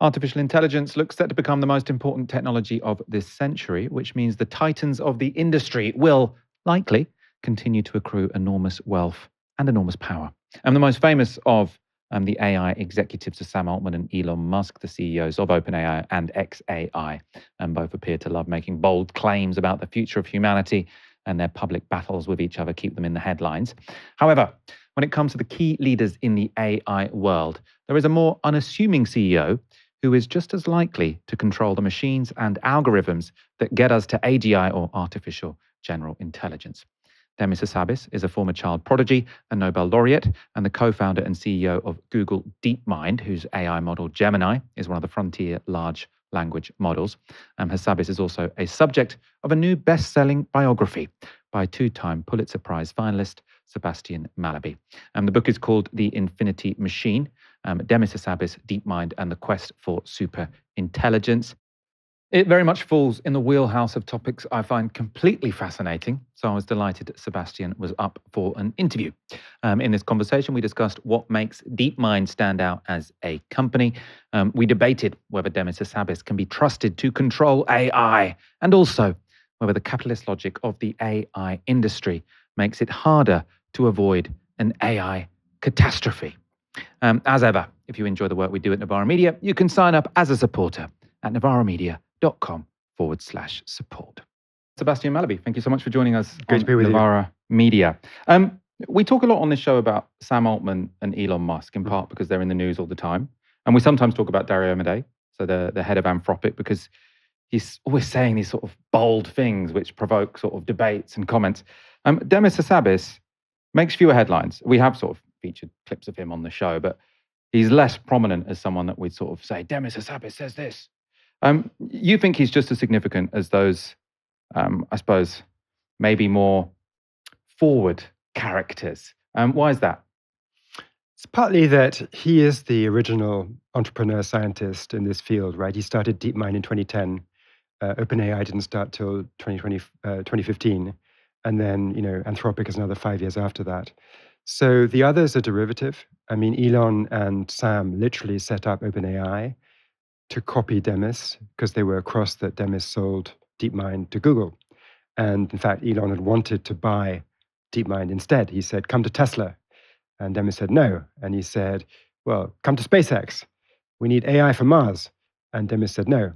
Artificial intelligence looks set to become the most important technology of this century, which means the titans of the industry will likely continue to accrue enormous wealth and enormous power. And the most famous of the AI executives are Sam Altman and Elon Musk, the CEOs of OpenAI and xAI. And both appear to love making bold claims about the future of humanity, and their public battles with each other keep them in the headlines. However, when it comes to the key leaders in the AI world, there is a more unassuming CEO who is just as likely to control the machines and algorithms that get us to AGI, or artificial general intelligence. Demis Hassabis is a former child prodigy, a Nobel laureate, and the co-founder and CEO of Google DeepMind, whose AI model Gemini is one of the frontier large language models. Hassabis is also a subject of a new best-selling biography by two-time Pulitzer Prize finalist Sebastian Mallaby. The book is called The Infinity Machine, Demis Hassabis, DeepMind, and the Quest for Super Intelligence. It very much falls in the wheelhouse of topics I find completely fascinating, so I was delighted Sebastian was up for an interview. In this conversation, we discussed what makes DeepMind stand out as a company. We debated whether Demis Hassabis can be trusted to control AI, and also whether the capitalist logic of the AI industry makes it harder to avoid an AI catastrophe. As ever, if you enjoy the work we do at Novara Media, you can sign up as a supporter at novaramedia.com/support. Sebastian Mallaby, thank you so much for joining us. Great to be with Novara Media. We talk a lot on this show about Sam Altman and Elon Musk, in part because they're in the news all the time. And we sometimes talk about Dario Amodei, so the head of Anthropic, because he's always saying these sort of bold things which provoke sort of debates and comments. Demis Hassabis makes fewer headlines. We have sort of featured clips of him on the show, but he's less prominent as someone that we'd sort of say, Demis Hassabis says this. You think he's just as significant as those, I suppose, maybe more forward characters. Why is that? It's partly that he is the original entrepreneur scientist in this field, right? He started DeepMind in 2010. OpenAI didn't start till 2015. And then, Anthropic is another 5 years after that. So the others are derivative. I mean, Elon and Sam literally set up OpenAI to copy Demis, because they were across that Demis sold DeepMind to Google. And in fact, Elon had wanted to buy DeepMind instead. He said, come to Tesla. And Demis said, no. And he said, well, come to SpaceX. We need AI for Mars. And Demis said, no.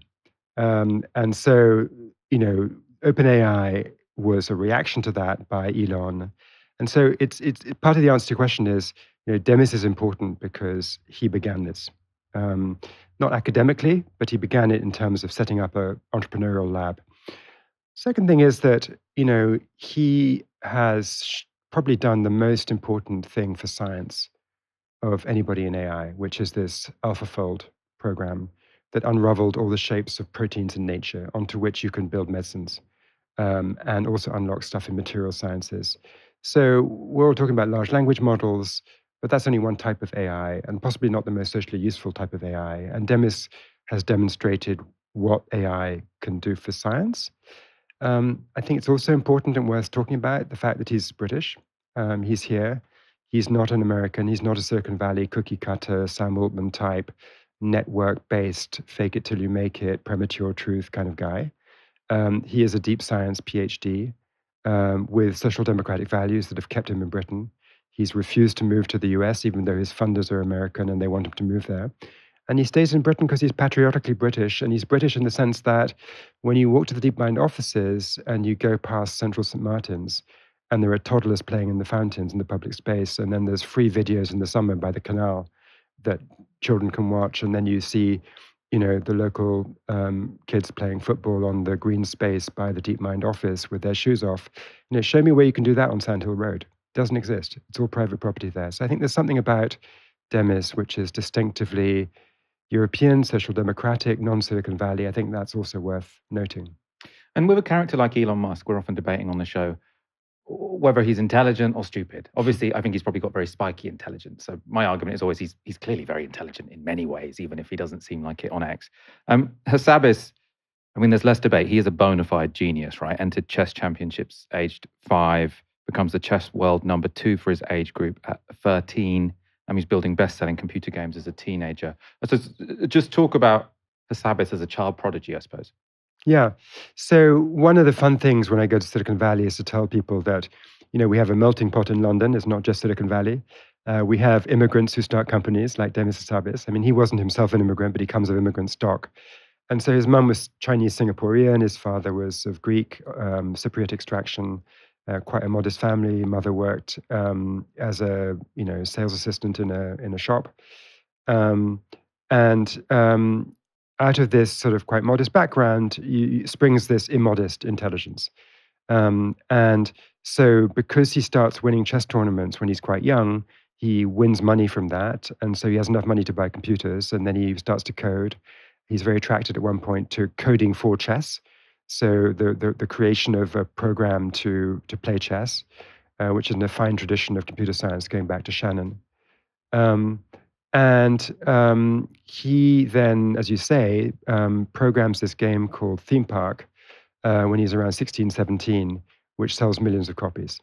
And so, OpenAI was a reaction to that by Elon. And so it's part of the answer to your question is, Demis is important because he began this. Not academically, but he began it in terms of setting up an entrepreneurial lab. Second thing is that, he has probably done the most important thing for science of anybody in AI, which is this AlphaFold program that unraveled all the shapes of proteins in nature onto which you can build medicines, and also unlock stuff in material sciences. So we're all talking about large language models, but that's only one type of AI, and possibly not the most socially useful type of AI. And Demis has demonstrated what AI can do for science. I think it's also important and worth talking about the fact that he's British. He's here. He's not an American. He's not a Silicon Valley cookie cutter, Sam Altman type, network-based, fake it till you make it, premature truth kind of guy. He is a deep science PhD with social democratic values that have kept him in Britain. He's refused to move to the US, even though his funders are American and they want him to move there. And he stays in Britain because he's patriotically British. And he's British in the sense that when you walk to the DeepMind offices and you go past Central St. Martin's, and there are toddlers playing in the fountains in the public space, and then there's free videos in the summer by the canal that children can watch, and then you see, the local kids playing football on the green space by the DeepMind office with their shoes off. Show me where you can do that on Sand Hill Road. Doesn't exist. It's all private property there. So I think there's something about Demis which is distinctively European, social democratic, non-Silicon Valley. I think that's also worth noting. And with a character like Elon Musk, we're often debating on the show whether he's intelligent or stupid. Obviously, I think he's probably got very spiky intelligence. So my argument is always he's clearly very intelligent in many ways, even if he doesn't seem like it on X. Hassabis, there's less debate. He is a bona fide genius, right? Entered chess championships aged 5, becomes the chess world number 2 for his age group at 13, He's building best-selling computer games as a teenager. So just talk about Hassabis as a child prodigy, I suppose. Yeah. So one of the fun things when I go to Silicon Valley is to tell people that, we have a melting pot in London. It's not just Silicon Valley. We have immigrants who start companies like Demis Hassabis. I mean, he wasn't himself an immigrant, but he comes of immigrant stock. And so his mum was Chinese Singaporean. His father was of Greek Cypriot extraction. Quite a modest family. Mother worked as a sales assistant in a shop, and out of this sort of quite modest background springs this immodest intelligence. And so because he starts winning chess tournaments when he's quite young, he wins money from that, and so he has enough money to buy computers, and then he starts to code. He's very attracted at one point to coding for chess. So the creation of a program to play chess, which is in a fine tradition of computer science going back to Shannon. He then, as you say, programs this game called Theme Park when he's around 16, 17, which sells millions of copies.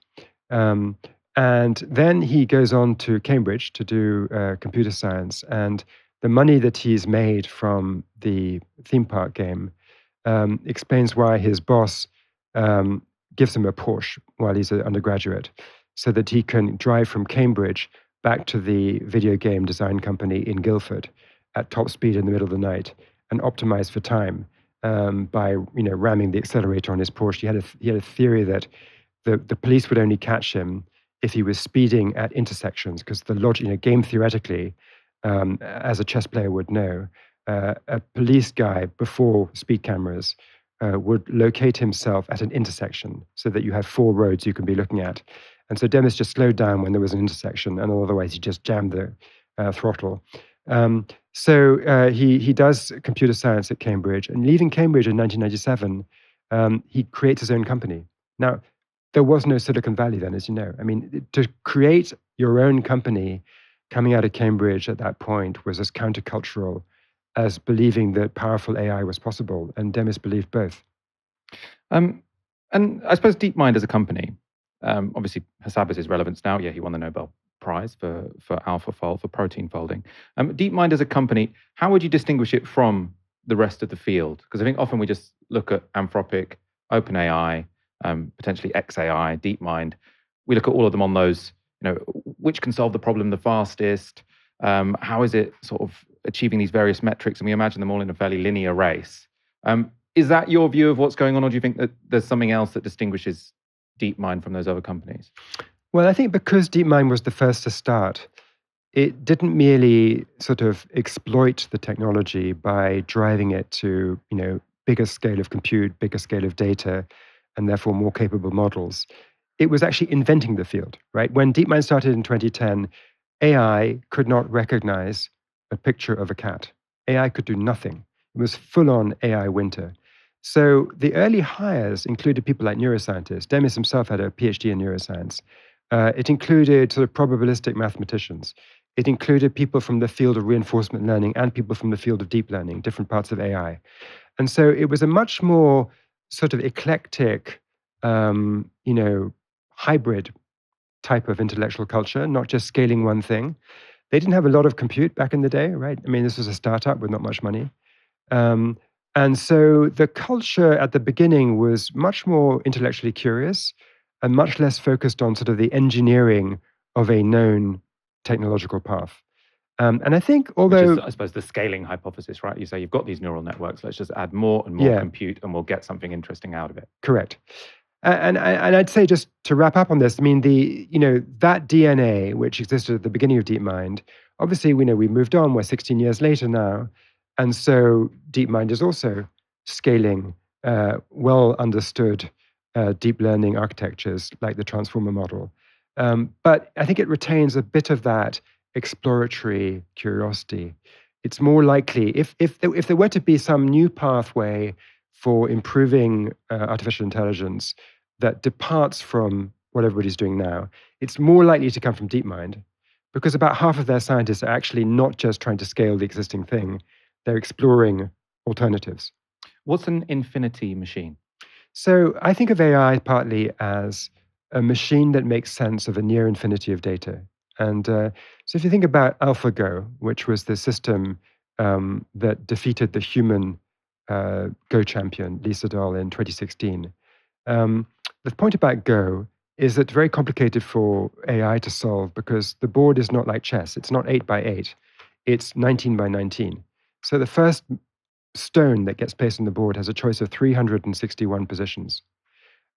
And then he goes on to Cambridge to do computer science. And the money that he's made from the Theme Park game explains why his boss gives him a Porsche while he's an undergraduate, so that he can drive from Cambridge back to the video game design company in Guildford at top speed in the middle of the night and optimize for time by ramming the accelerator on his Porsche. He had a theory that the police would only catch him if he was speeding at intersections, because the logic, game theoretically, as a chess player would know, a police guy before speed cameras would locate himself at an intersection so that you have 4 roads you can be looking at. And so Demis just slowed down when there was an intersection, and otherwise he just jammed the throttle. So he does computer science at Cambridge, and leaving Cambridge in 1997, he creates his own company. Now, there was no Silicon Valley then, as you know. I mean, to create your own company coming out of Cambridge at that point was as countercultural as believing that powerful AI was possible, and Demis believed both. And I suppose DeepMind as a company, obviously Hassabis' relevance now, he won the Nobel Prize for AlphaFold, for protein folding. DeepMind as a company, how would you distinguish it from the rest of the field? Because I think often we just look at Anthropic, OpenAI, potentially XAI, DeepMind. We look at all of them on those, which can solve the problem the fastest, how is it sort of achieving these various metrics, and we imagine them all in a fairly linear race. Is that your view of what's going on, or do you think that there's something else that distinguishes DeepMind from those other companies? Well, I think because DeepMind was the first to start, it didn't merely sort of exploit the technology by driving it to, bigger scale of compute, bigger scale of data, and therefore more capable models. It was actually inventing the field, right? When DeepMind started in 2010, AI could not recognize a picture of a cat. AI could do nothing. It was full-on AI winter. So the early hires included people like neuroscientists. Demis himself had a PhD in neuroscience. It included sort of probabilistic mathematicians. It included people from the field of reinforcement learning and people from the field of deep learning, different parts of AI. And so it was a much more sort of eclectic, hybrid type of intellectual culture, not just scaling one thing. They didn't have a lot of compute back in the day, right? I mean, this was a startup with not much money. And so the culture at the beginning was much more intellectually curious and much less focused on sort of the engineering of a known technological path. And I think, although... Which is, I suppose, the scaling hypothesis, right? You say you've got these neural networks, let's just add more and more compute and we'll get something interesting out of it. Correct. And I'd say, just to wrap up on this, I mean, that DNA, which existed at the beginning of DeepMind, obviously, we moved on, we're 16 years later now, and so DeepMind is also scaling well understood deep learning architectures like the transformer model. But I think it retains a bit of that exploratory curiosity. It's more likely, if there were to be some new pathway for improving artificial intelligence that departs from what everybody's doing now, it's more likely to come from DeepMind, because about half of their scientists are actually not just trying to scale the existing thing, they're exploring alternatives. What's an infinity machine? So I think of AI partly as a machine that makes sense of a near infinity of data. And so if you think about AlphaGo, which was the system that defeated the human Go champion, Lee Sedol, in 2016, the point about Go is that it's very complicated for AI to solve because the board is not like chess. It's not 8 by 8. It's 19 by 19. So the first stone that gets placed on the board has a choice of 361 positions.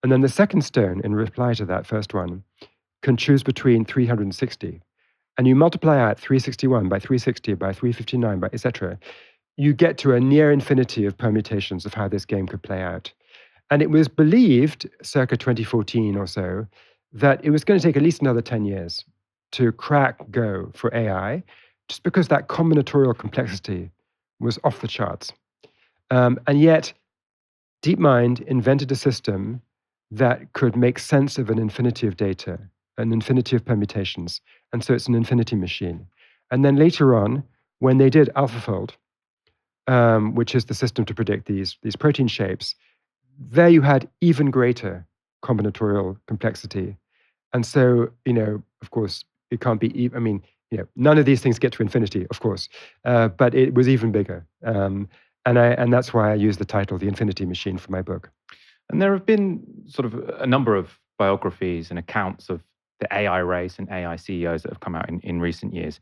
And then the second stone, in reply to that first one, can choose between 360. And you multiply out 361 by 360 by 359 by etc. You get to a near infinity of permutations of how this game could play out. And it was believed, circa 2014 or so, that it was going to take at least another 10 years to crack Go for AI, just because that combinatorial complexity was off the charts. And yet, DeepMind invented a system that could make sense of an infinity of data, an infinity of permutations. And so it's an infinity machine. And then later on, when they did AlphaFold, which is the system to predict these protein shapes, there you had even greater combinatorial complexity. And so, of course, it can't be, none of these things get to infinity, of course, but it was even bigger. And that's why I use the title, The Infinity Machine, for my book. And there have been sort of a number of biographies and accounts of the AI race and AI CEOs that have come out in recent years.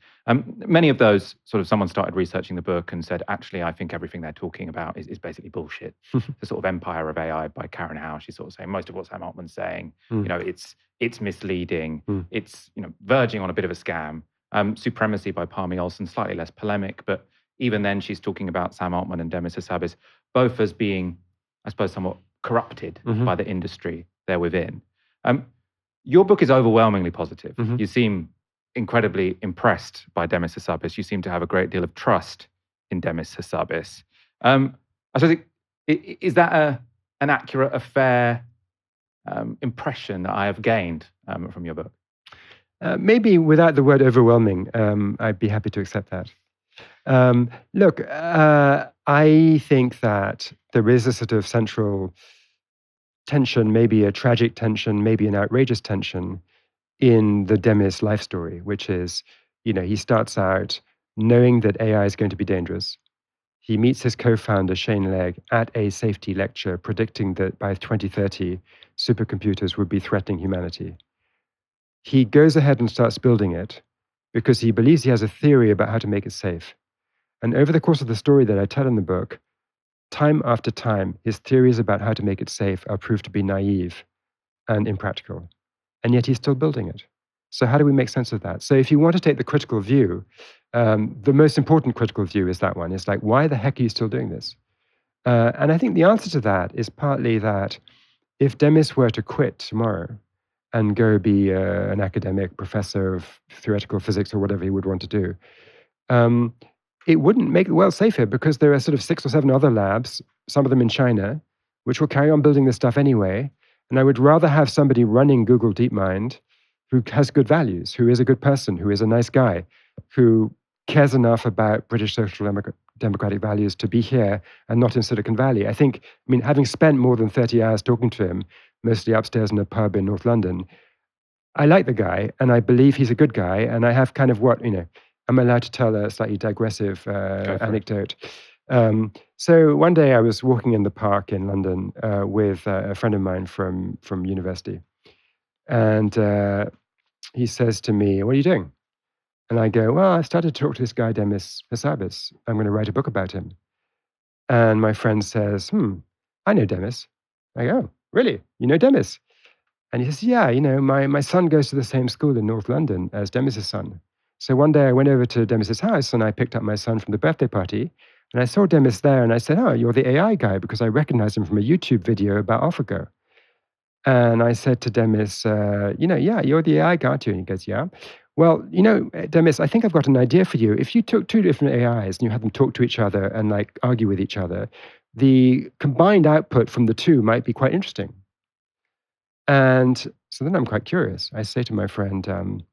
Many of those, sort of someone started researching the book and said, actually, I think everything they're talking about is basically bullshit. The sort of empire of AI by Karen Howe, she's sort of saying most of what Sam Altman's saying, it's misleading, it's verging on a bit of a scam. Supremacy by Palmi Olsen, slightly less polemic, but even then she's talking about Sam Altman and Demis Hassabis, both as being, I suppose, somewhat corrupted by the industry they're within. Your book is overwhelmingly positive. You seem incredibly impressed by Demis Hassabis. You seem to have a great deal of trust in Demis Hassabis. I suppose, is that an accurate, a fair impression that I have gained from your book? Maybe without the word overwhelming, I'd be happy to accept that. Look, I think that there is a sort of central tension, maybe a tragic tension, maybe an outrageous tension in the Demis life story, which is, he starts out knowing that AI is going to be dangerous. He meets his co-founder, Shane Legg, at a safety lecture, predicting that by 2030, supercomputers would be threatening humanity. He goes ahead and starts building it because he believes he has a theory about how to make it safe. And over the course of the story that I tell in the book, time after time, his theories about how to make it safe are proved to be naive and impractical. And yet he's still building it. So how do we make sense of that? So if you want to take the critical view, the most important critical view is that one. It's like, why the heck are you still doing this? And I think the answer to that is partly that if Demis were to quit tomorrow and go be an academic professor of theoretical physics or whatever he would want to do, it wouldn't make the world safer because there are sort of 6 or 7 other labs, some of them in China, which will carry on building this stuff anyway. And I would rather have somebody running Google DeepMind who has good values, who is a good person, who is a nice guy, who cares enough about British social democratic values to be here and not in Silicon Valley. I mean, having spent more than 30 hours talking to him, mostly upstairs in a pub in North London, I like the guy and I believe he's a good guy. And I have kind of I'm allowed to tell a slightly digressive anecdote. So one day I was walking in the park in London with a friend of mine from university. And he says to me, "What are you doing?" And I go, "Well, I started to talk to this guy, Demis Hassabis. I'm going to write a book about him." And my friend says, "I know Demis." I go, "Oh, really? You know Demis?" And he says, "Yeah, my son goes to the same school in North London as Demis's son. So one day I went over to Demis's house and I picked up my son from the birthday party and I saw Demis there and I said, 'Oh, you're the AI guy,' because I recognized him from a YouTube video about AlphaGo." And I said to Demis, "Yeah, you're the AI guy too." And he goes, "Yeah. Well, Demis, I think I've got an idea for you. If you took 2 different AIs and you had them talk to each other and argue with each other, the combined output from the 2 might be quite interesting." And so then I'm quite curious. I say to my friend,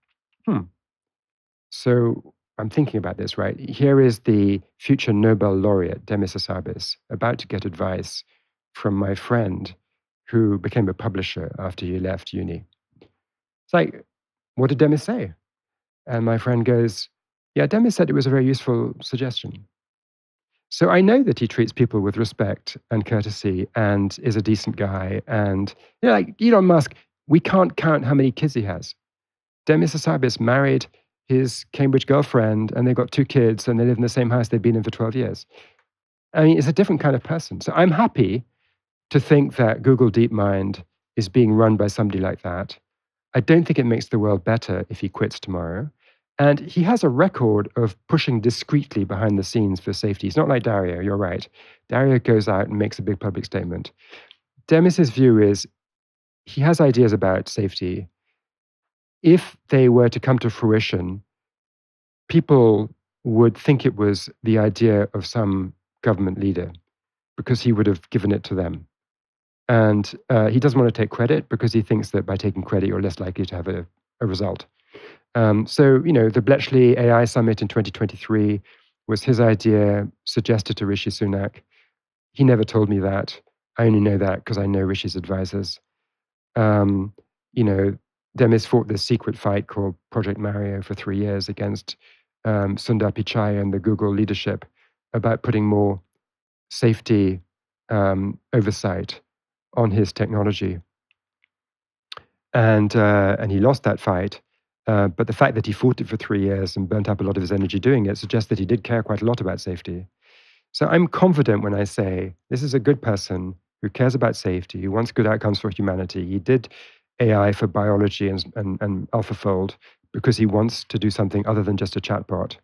so I'm thinking about this, right? Here is the future Nobel laureate, Demis Hassabis, about to get advice from my friend who became a publisher after he left uni. It's like, what did Demis say? And my friend goes, yeah, Demis said it was a very useful suggestion. So I know that he treats people with respect and courtesy and is a decent guy. And like Elon Musk, we can't count how many kids he has. Demis Hassabis married his Cambridge girlfriend, and they got 2 kids, and they live in the same house they've been in for 12 years. I mean, it's a different kind of person. So I'm happy to think that Google DeepMind is being run by somebody like that. I don't think it makes the world better if he quits tomorrow. And he has a record of pushing discreetly behind the scenes for safety. It's not like Dario, you're right. Dario goes out and makes a big public statement. Demis's view is he has ideas about safety. If they were to come to fruition, people would think it was the idea of some government leader because he would have given it to them. And he doesn't want to take credit because he thinks that by taking credit, you're less likely to have a result. So, the Bletchley AI Summit in 2023 was his idea, suggested to Rishi Sunak. He never told me that. I only know that because I know Rishi's advisors. Demis fought this secret fight called Project Mario for 3 years against Sundar Pichai and the Google leadership about putting more safety oversight on his technology. And he lost that fight. But the fact that he fought it for 3 years and burnt up a lot of his energy doing it suggests that he did care quite a lot about safety. So I'm confident when I say this is a good person who cares about safety, who wants good outcomes for humanity. He did AI for biology and AlphaFold because he wants to do something other than just a chatbot.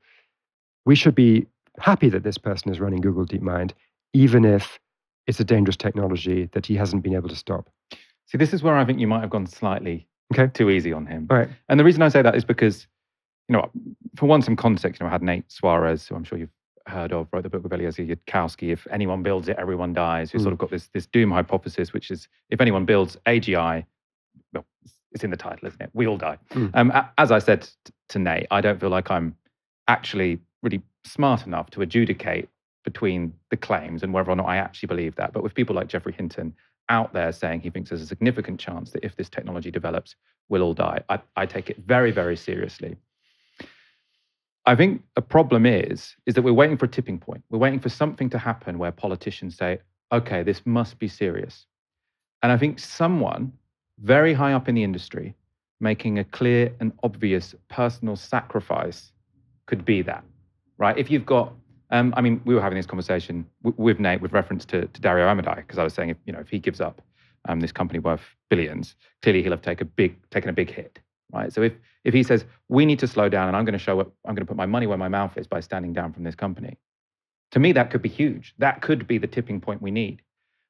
We should be happy that this person is running Google DeepMind, even if it's a dangerous technology that he hasn't been able to stop. See, this is where I think you might have gone slightly too easy on him. Right. And the reason I say that is because, for one, some context, I had Nate Suarez, who I'm sure you've heard of, wrote the book with Eliezer Yudkowsky, If Anyone Builds It, Everyone Dies, who sort of got this doom hypothesis, which is if anyone builds AGI, well, it's in the title, isn't it? We all die. As I said to Nate, I don't feel like I'm actually really smart enough to adjudicate between the claims and whether or not I actually believe that. But with people like Geoffrey Hinton out there saying he thinks there's a significant chance that if this technology develops, we'll all die, I take it very, very seriously. I think a problem is that we're waiting for a tipping point. We're waiting for something to happen where politicians say, okay, this must be serious. And I think someone very high up in the industry making a clear and obvious personal sacrifice could be that, right? If you've got, we were having this conversation with Nate with reference to Dario Amodei, because I was saying, if he gives up this company worth billions, clearly he'll have taken a big hit, right? So if he says, we need to slow down and I'm going to put my money where my mouth is by standing down from this company, to me, that could be huge. That could be the tipping point we need.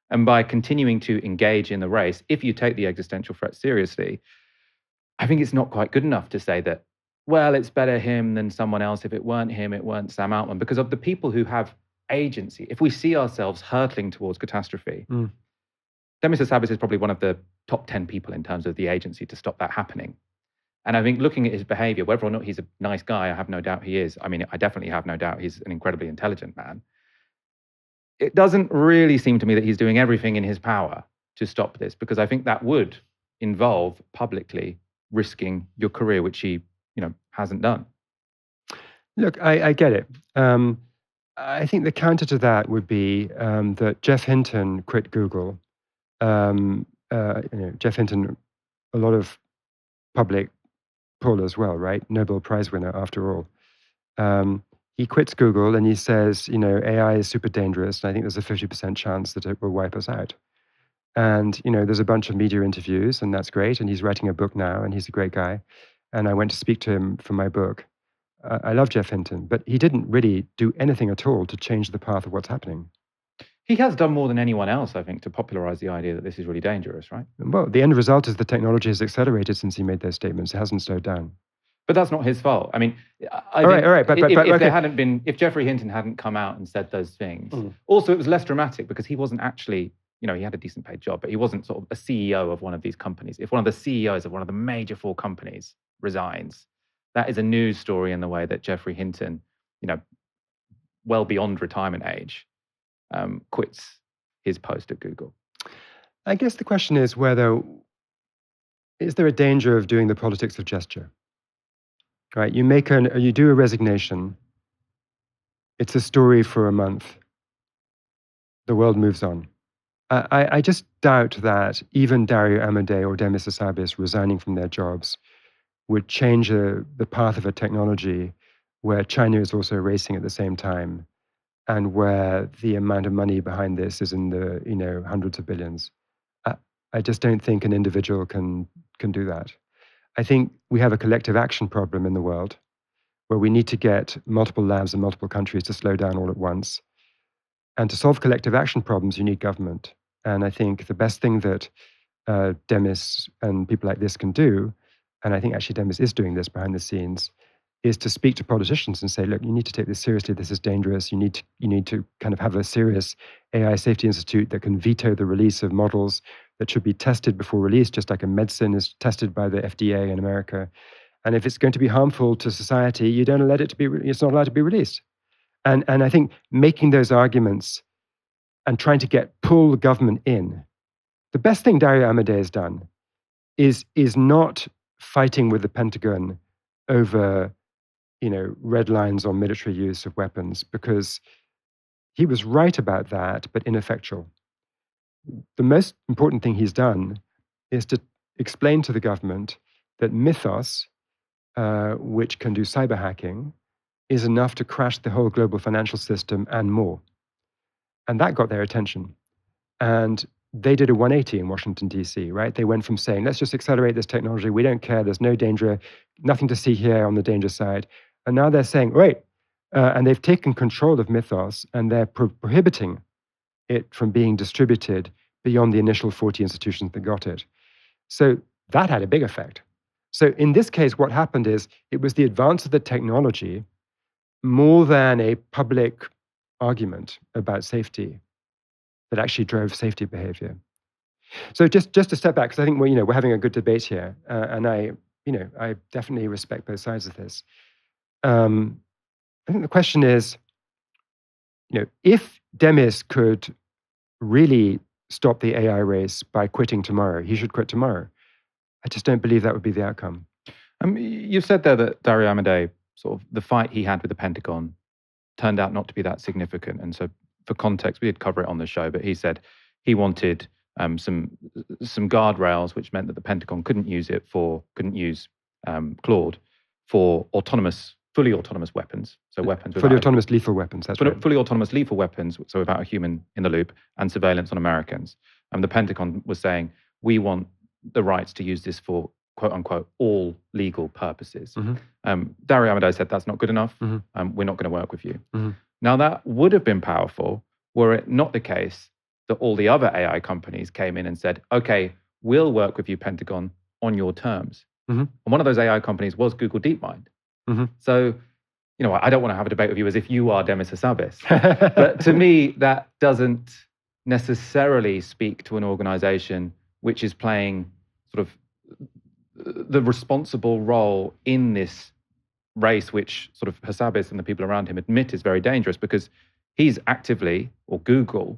And by continuing to engage in the race, if you take the existential threat seriously, I think it's not quite good enough to say that, well, it's better him than someone else. If it weren't him, it weren't Sam Altman. Because of the people who have agency, if we see ourselves hurtling towards catastrophe, Demis Hassabis is probably one of the top 10 people in terms of the agency to stop that happening. And I think looking at his behavior, whether or not he's a nice guy, I have no doubt he is. I definitely have no doubt he's an incredibly intelligent man. It doesn't really seem to me that he's doing everything in his power to stop this, because I think that would involve publicly risking your career, which he, hasn't done. Look, I get it. I think the counter to that would be that Jeff Hinton quit Google. Jeff Hinton, a lot of public pull as well, right? Nobel Prize winner after all. He quits Google and he says, AI is super dangerous, and I think there's a 50% chance that it will wipe us out. And, there's a bunch of media interviews, and that's great. And he's writing a book now, and he's a great guy. And I went to speak to him for my book. I love Jeff Hinton, but he didn't really do anything at all to change the path of what's happening. He has done more than anyone else, I think, to popularize the idea that this is really dangerous, right? Well, the end result is the technology has accelerated since he made those statements. It hasn't slowed down. But that's not his fault. All right. But if Geoffrey Hinton hadn't come out and said those things, also it was less dramatic because he wasn't actually, he had a decent paid job, but he wasn't sort of a CEO of one of these companies. If one of the CEOs of one of the major 4 companies resigns, that is a news story in the way that Geoffrey Hinton, well beyond retirement age, quits his post at Google. I guess the question is is there a danger of doing the politics of gesture? right? You do a resignation. It's a story for a month. The world moves on. I just doubt that even Dario Amodei or Demis Hassabis resigning from their jobs would change the path of a technology where China is also racing at the same time, and where the amount of money behind this is in the hundreds of billions. I just don't think an individual can do that. I think we have a collective action problem in the world where we need to get multiple labs in multiple countries to slow down all at once. And to solve collective action problems, you need government. And I think the best thing that Demis and people like this can do, and I think actually Demis is doing this behind the scenes, is to speak to politicians and say, look, you need to take this seriously. This is dangerous. You need to kind of have a serious AI safety institute that can veto the release of models that should be tested before release, just like a medicine is tested by the FDA in America. And if it's going to be harmful to society, you don't let it to be. It's not allowed to be released. And I think making those arguments and trying to pull the government in. The best thing Dario Amodei has done is not fighting with the Pentagon over red lines on military use of weapons, because he was right about that, but ineffectual. The most important thing he's done is to explain to the government that Mythos, which can do cyber hacking, is enough to crash the whole global financial system and more. And that got their attention. And they did a 180 in Washington, D.C., right? They went from saying, let's just accelerate this technology. We don't care. There's no danger, nothing to see here on the danger side. And now they're saying, wait, and they've taken control of Mythos, and they're prohibiting it from being distributed beyond the initial 40 institutions that got it. So that had a big effect. So in this case, what happened is it was the advance of the technology more than a public argument about safety that actually drove safety behavior. So just to step back, because I think we're having a good debate here, and I definitely respect both sides of this. I think the question is, if Demis could really stop the AI race by quitting tomorrow, he should quit tomorrow. I just don't believe that would be the outcome. You've said there that Dario Amodei, sort of the fight he had with the Pentagon, turned out not to be that significant. And so for context, we did cover it on the show, but he said he wanted some guardrails, which meant that the Pentagon couldn't use Claude for fully autonomous weapons. So weapons fully autonomous lethal weapons. That's right. Fully autonomous lethal weapons. So without a human in the loop, and surveillance on Americans. The Pentagon was saying, we want the rights to use this for quote unquote all legal purposes. Mm-hmm. Dario Amodei said that's not good enough. Mm-hmm. We're not going to work with you. Mm-hmm. Now that would have been powerful were it not the case that all the other AI companies came in and said, okay, we'll work with you, Pentagon, on your terms. Mm-hmm. And one of those AI companies was Google DeepMind. Mm-hmm. So, I don't want to have a debate with you as if you are Demis Hassabis. But to me, that doesn't necessarily speak to an organization which is playing sort of the responsible role in this race, which sort of Hassabis and the people around him admit is very dangerous, because he's actively, or Google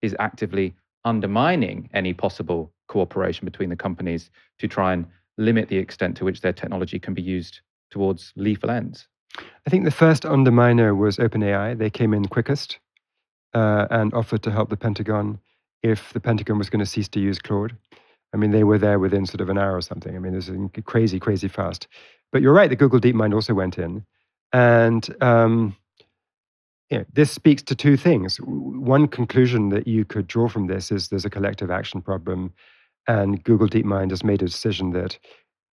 is actively undermining any possible cooperation between the companies to try and limit the extent to which their technology can be used towards lethal ends. I think the first underminer was OpenAI. They came in quickest and offered to help the Pentagon if the Pentagon was going to cease to use Claude. I mean, they were there within sort of an hour or something. I mean, this is crazy, crazy fast. But you're right, the Google DeepMind also went in. And this speaks to two things. One conclusion that you could draw from this is there's a collective action problem. And Google DeepMind has made a decision that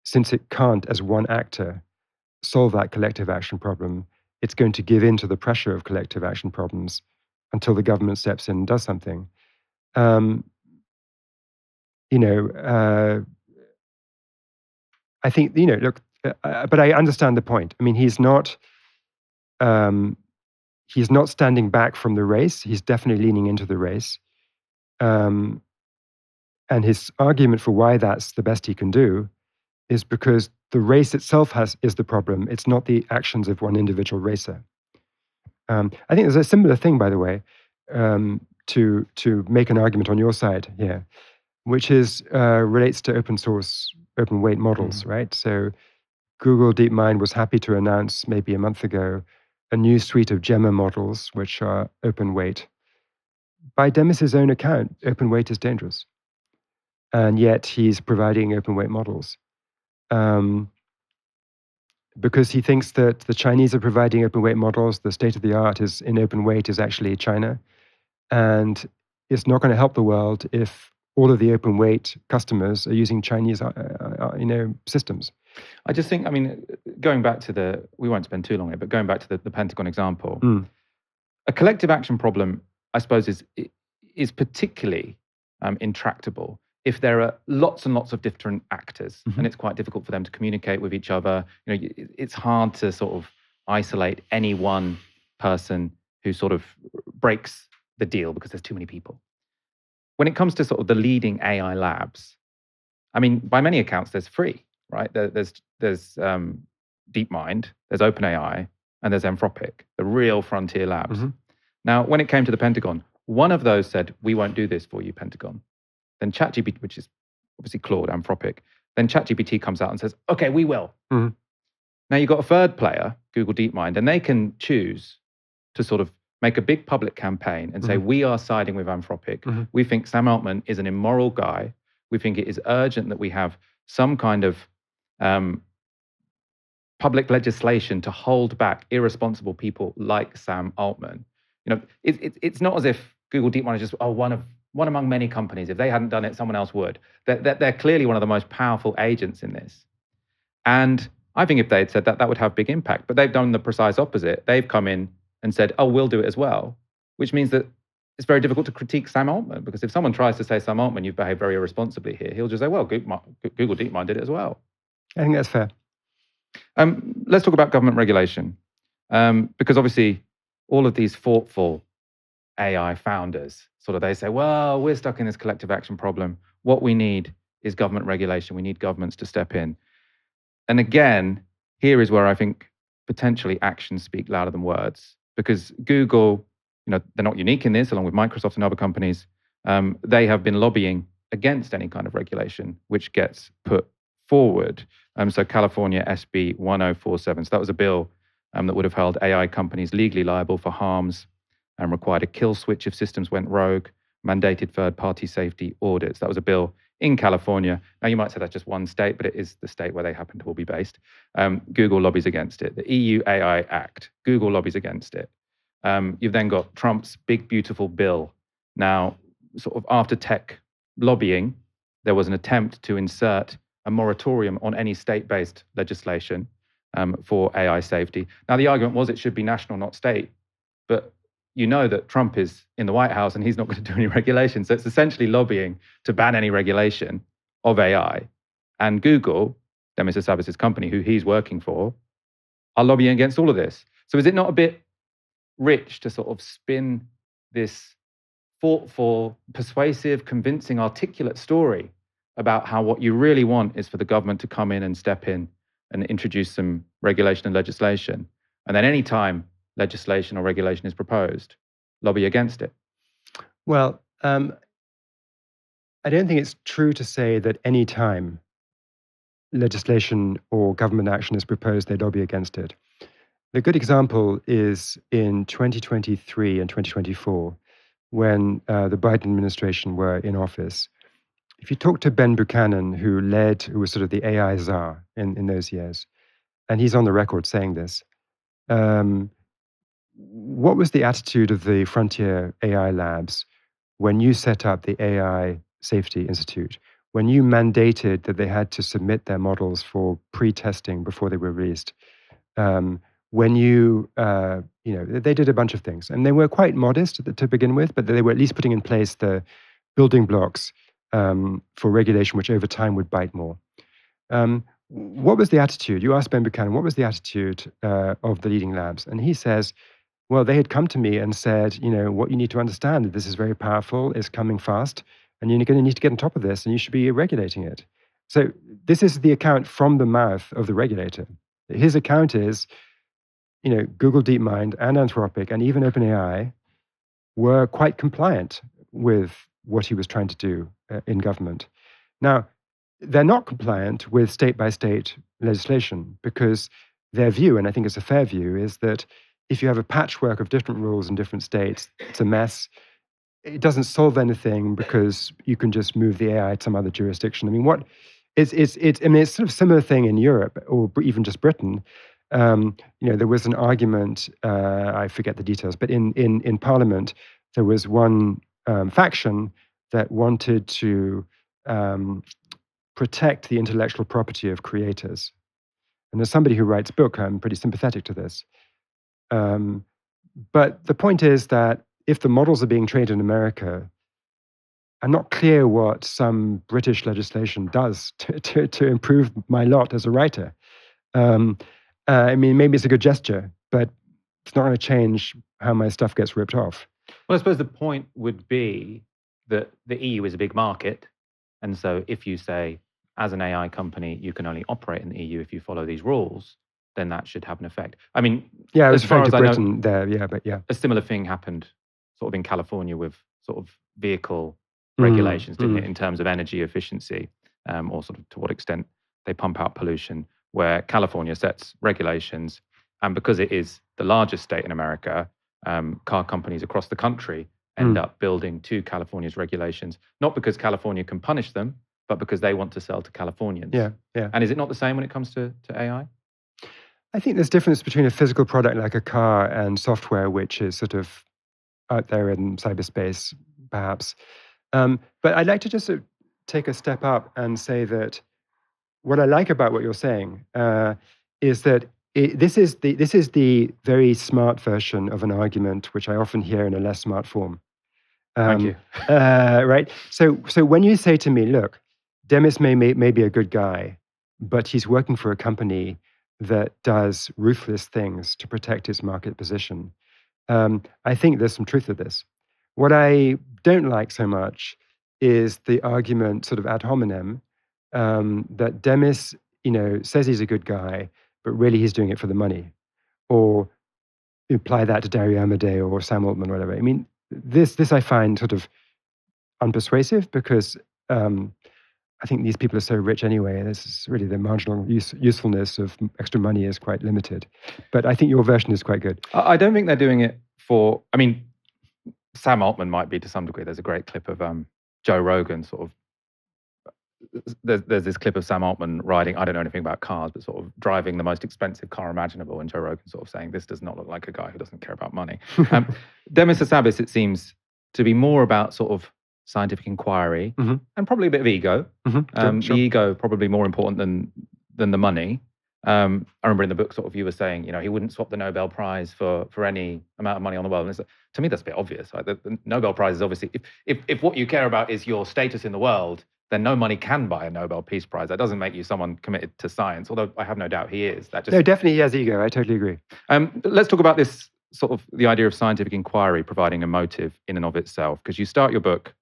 since it can't, as one actor, solve that collective action problem, it's going to give in to the pressure of collective action problems until the government steps in and does something. I think, look, but I understand the point. I mean, he's not standing back from the race. He's definitely leaning into the race. And his argument for why that's the best he can do is because the race itself is the problem. It's not the actions of one individual racer. I think there's a similar thing, by the way, to make an argument on your side here, which is relates to open source, open weight models, right? So Google DeepMind was happy to announce maybe a month ago a new suite of Gemma models, which are open weight. By Demis's own account, open weight is dangerous. And yet he's providing open weight models. Because he thinks that the Chinese are providing open weight models, the state of the art is in open weight is actually China. And it's not going to help the world if all of the open weight customers are using Chinese systems. I just think, going back to we won't spend too long here, but going back to the Pentagon example, a collective action problem, I suppose, is particularly intractable if there are lots and lots of different actors, and it's quite difficult for them to communicate with each other. It's hard to sort of isolate any one person who sort of breaks the deal because there's too many people. When it comes to sort of the leading AI labs, by many accounts, there's three, right? There's DeepMind, there's OpenAI, and there's Anthropic, the real frontier labs. Now, when it came to the Pentagon, one of those said, "We won't do this for you, Pentagon." Then ChatGPT, which is obviously Claude, Anthropic, then ChatGPT comes out and says, "Okay, we will." Now you've got a third player, Google DeepMind, and they can choose to sort of make a big public campaign and say, "We are siding with Anthropic. We think Sam Altman is an immoral guy. We think it is urgent that we have some kind of public legislation to hold back irresponsible people like Sam Altman." It's not as if Google DeepMind is just one among many companies. If they hadn't done it, someone else would. They're clearly one of the most powerful agents in this. And I think if they had said that, that would have big impact. But they've done the precise opposite. They've come in and said, "Oh, we'll do it as well," which means that it's very difficult to critique Sam Altman, because if someone tries to say, "Sam Altman, you've behaved very irresponsibly here," he'll just say, "Well, Google DeepMind did it as well." I think that's fair. Let's talk about government regulation, because obviously all of these thoughtful AI founders, they say, "Well, we're stuck in this collective action problem. What we need is government regulation. We need governments to step in." And again, here is where I think potentially actions speak louder than words, because Google, they're not unique in this, along with Microsoft and other companies. They have been lobbying against any kind of regulation which gets put forward. So California SB 1047. So that was a bill that would have held AI companies legally liable for harms and required a kill switch if systems went rogue, mandated third-party safety audits. That was a bill in California. Now, you might say that's just one state, but it is the state where they happen to all be based. Google lobbies against it. The EU AI Act, Google lobbies against it. You've then got Trump's big, beautiful bill. Now, sort of after tech lobbying, there was an attempt to insert a moratorium on any state-based legislation for AI safety. Now, the argument was it should be national, not state. But you know that Trump is in the White House and he's not going to do any regulation. So it's essentially lobbying to ban any regulation of AI. And Google, Demis Hassabis' company, who he's working for, are lobbying against all of this. So is it not a bit rich to sort of spin this thoughtful, persuasive, convincing, articulate story about how what you really want is for the government to come in and step in and introduce some regulation and legislation? And then any time legislation or regulation is proposed, lobby against it? Well, I don't think it's true to say that any time legislation or government action is proposed, they lobby against it. The good example is in 2023 and 2024, when the Biden administration were in office. If you talk to Ben Buchanan, who was sort of the AI czar in those years, and he's on the record saying this, what was the attitude of the frontier AI labs when you set up the AI Safety Institute, when you mandated that they had to submit their models for pre-testing before they were released, when they did a bunch of things, and they were quite modest to begin with, but they were at least putting in place the building blocks for regulation, which over time would bite more. What was the attitude? You asked Ben Buchanan, what was the attitude of the leading labs? And he says, well, they had come to me and said, what you need to understand, that this is very powerful, it's coming fast, and you're going to need to get on top of this, and you should be regulating it. So this is the account from the mouth of the regulator. His account is, Google DeepMind and Anthropic and even OpenAI were quite compliant with what he was trying to do in government. Now, they're not compliant with state-by-state legislation because their view, and I think it's a fair view, is that if you have a patchwork of different rules in different states, it's a mess. It doesn't solve anything because you can just move the AI to some other jurisdiction. I mean, it's sort of similar thing in Europe or even just Britain. There was an argument, I forget the details, but in Parliament, there was one faction that wanted to protect the intellectual property of creators. And as somebody who writes book, I'm pretty sympathetic to this. But the point is that if the models are being trained in America, I'm not clear what some British legislation does to improve my lot as a writer. I mean, maybe it's a good gesture, but it's not going to change how my stuff gets ripped off. Well, I suppose the point would be that the EU is a big market. And so if you say, as an AI company, you can only operate in the EU if you follow these rules, then that should have an effect. I mean, yeah, I was referring to Britain there, but a similar thing happened sort of in California with sort of vehicle regulations, didn't it, in terms of energy efficiency, or sort of to what extent they pump out pollution, where California sets regulations. And because it is the largest state in America, car companies across the country end up building to California's regulations, not because California can punish them, but because they want to sell to Californians. Yeah. And is it not the same when it comes to AI? I think there's difference between a physical product like a car and software, which is sort of out there in cyberspace, perhaps. But I'd like to just take a step up and say that what I like about what you're saying is that this is the very smart version of an argument, which I often hear in a less smart form. Thank you. Right? So when you say to me, look, Demis may be a good guy, but he's working for a company that does ruthless things to protect its market position, I think there's some truth to this. What I don't like so much is the argument sort of ad hominem that Demis, says he's a good guy, but really he's doing it for the money. Or apply that to Dario Amodei or Sam Altman or whatever. I mean, this I find sort of unpersuasive because I think these people are so rich anyway. This is really the marginal usefulness of extra money is quite limited. But I think your version is quite good. I don't think they're doing it for, I mean, Sam Altman might be to some degree. There's a great clip of Joe Rogan sort of, there's this clip of Sam Altman riding, I don't know anything about cars, but sort of driving the most expensive car imaginable, and Joe Rogan sort of saying, this does not look like a guy who doesn't care about money. Demis Hassabis, it seems to be more about sort of scientific inquiry and probably a bit of ego. Sure. The ego probably more important than the money. I remember in the book, sort of, you were saying, he wouldn't swap the Nobel Prize for any amount of money on the world. And to me, that's a bit obvious. Right? The Nobel Prize is obviously, if what you care about is your status in the world, then no money can buy a Nobel Peace Prize. That doesn't make you someone committed to science, although I have no doubt he is. No, definitely he has ego. I totally agree. Let's talk about this sort of the idea of scientific inquiry providing a motive in and of itself, because you start your book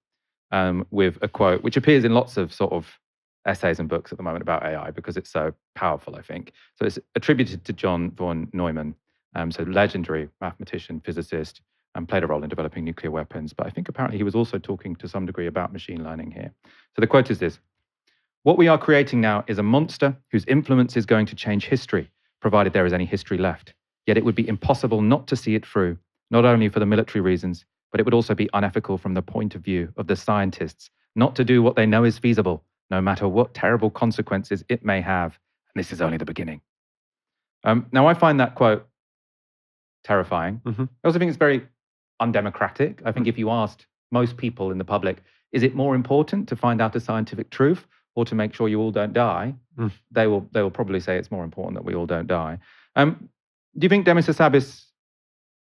with a quote which appears in lots of sort of essays and books at the moment about AI because it's so powerful, I think. So it's attributed to John von Neumann, so legendary mathematician, physicist, and played a role in developing nuclear weapons. But I think apparently he was also talking to some degree about machine learning here. So the quote is this: "What we are creating now is a monster whose influence is going to change history, provided there is any history left. Yet it would be impossible not to see it through, not only for the military reasons, but it would also be unethical from the point of view of the scientists not to do what they know is feasible, no matter what terrible consequences it may have. And this is only the beginning." Now, I find that quote terrifying. I also think it's very undemocratic. I think if you asked most people in the public, is it more important to find out a scientific truth or to make sure you all don't die? They will probably say it's more important that we all don't die. Do you think Demis Hassabis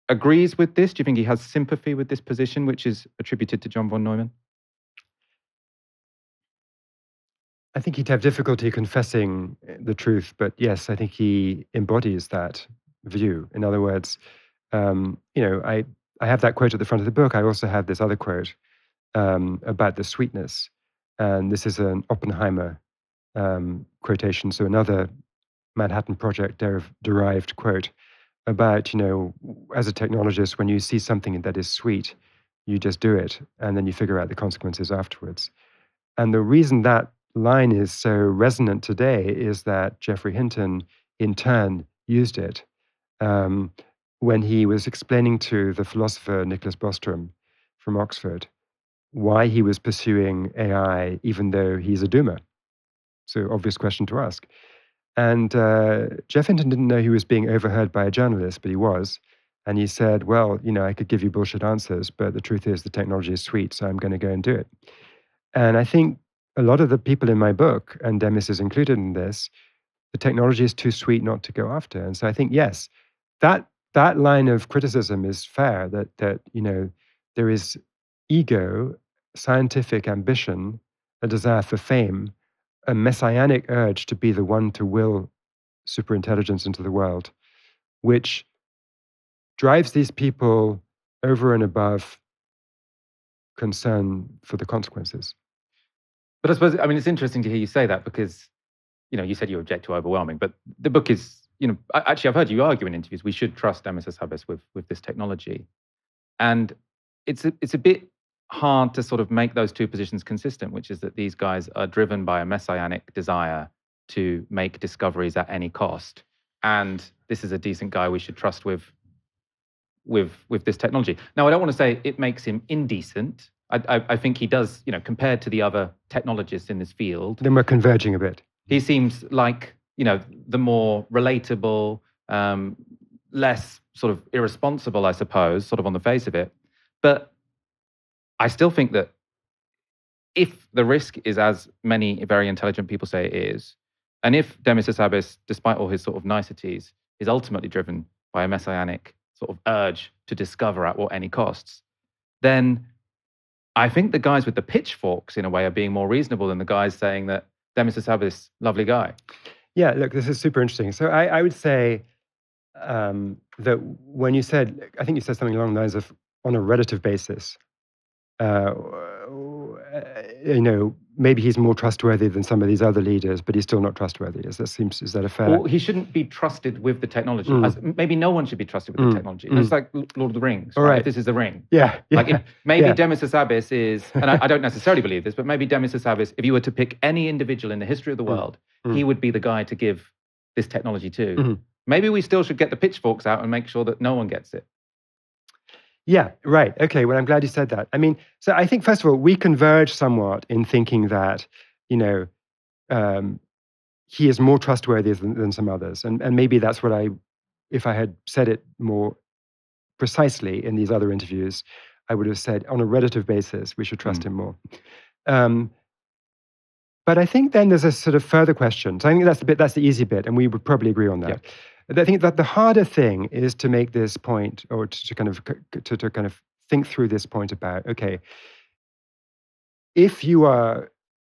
agrees with this? Do you think he has sympathy with this position, which is attributed to John von Neumann? I think he'd have difficulty confessing the truth, but yes, I think he embodies that view. In other words, I have that quote at the front of the book. I also have this other quote about the sweetness, and this is an Oppenheimer quotation, so another Manhattan Project derived quote about, as a technologist, when you see something that is sweet, you just do it, and then you figure out the consequences afterwards. And the reason that line is so resonant today is that Geoffrey Hinton, in turn, used it um, when he was explaining to the philosopher Nicholas Bostrom from Oxford why he was pursuing AI, even though he's a doomer. So, obvious question to ask. And Jeff Hinton didn't know he was being overheard by a journalist, but he was. And he said, well, I could give you bullshit answers, but the truth is the technology is sweet, so I'm going to go and do it. And I think a lot of the people in my book, and Demis is included in this, the technology is too sweet not to go after. And so I think, yes, that line of criticism is fair, that there is ego, scientific ambition, a desire for fame, a messianic urge to be the one to will superintelligence into the world, which drives these people over and above concern for the consequences. But I suppose, it's interesting to hear you say that because, you said you object to overwhelming, but the book is, actually I've heard you argue in interviews, we should trust Demis Hassabis with this technology. And it's a bit hard to sort of make those two positions consistent, which is that these guys are driven by a messianic desire to make discoveries at any cost. And this is a decent guy we should trust with this technology. Now, I don't want to say it makes him indecent. I think he does, compared to the other technologists in this field. Then we're converging a bit. He seems like, the more relatable, less sort of irresponsible, I suppose, sort of on the face of it. But I still think that if the risk is as many very intelligent people say it is, and if Demis Hassabis, despite all his sort of niceties, is ultimately driven by a messianic sort of urge to discover at any costs, then I think the guys with the pitchforks, in a way, are being more reasonable than the guys saying that Demis Hassabis, lovely guy. Yeah, look, this is super interesting. So I would say that when you said, I think you said something along the lines of on a relative basis, maybe he's more trustworthy than some of these other leaders, but he's still not trustworthy. Is that a fair? Well, he shouldn't be trusted with the technology. Maybe no one should be trusted with the technology. It's like Lord of the Rings. All right. If this is the ring. Yeah. Like maybe Demis Hassabis is, and I don't necessarily believe this, but maybe Demis Hassabis, if you were to pick any individual in the history of the world, he would be the guy to give this technology to. Maybe we still should get the pitchforks out and make sure that no one gets it. Yeah, right. Okay, well, I'm glad you said that. So I think, first of all, we converge somewhat in thinking that, he is more trustworthy than some others. And maybe that's what if I had said it more precisely in these other interviews, I would have said, on a relative basis, we should trust him more. But I think then there's a sort of further question. So I think that's the easy bit, and we would probably agree on that. Yeah. I think that the harder thing is to make this point, or to kind of think through this point about, okay, if you are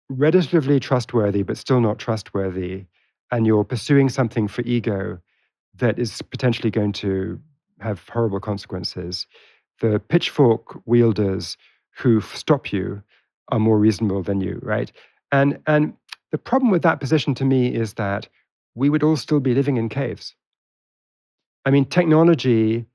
relatively trustworthy but still not trustworthy, and you're pursuing something for ego that is potentially going to have horrible consequences, the pitchfork wielders who stop you are more reasonable than you, right? And the problem with that position to me is that we would all still be living in caves. Technology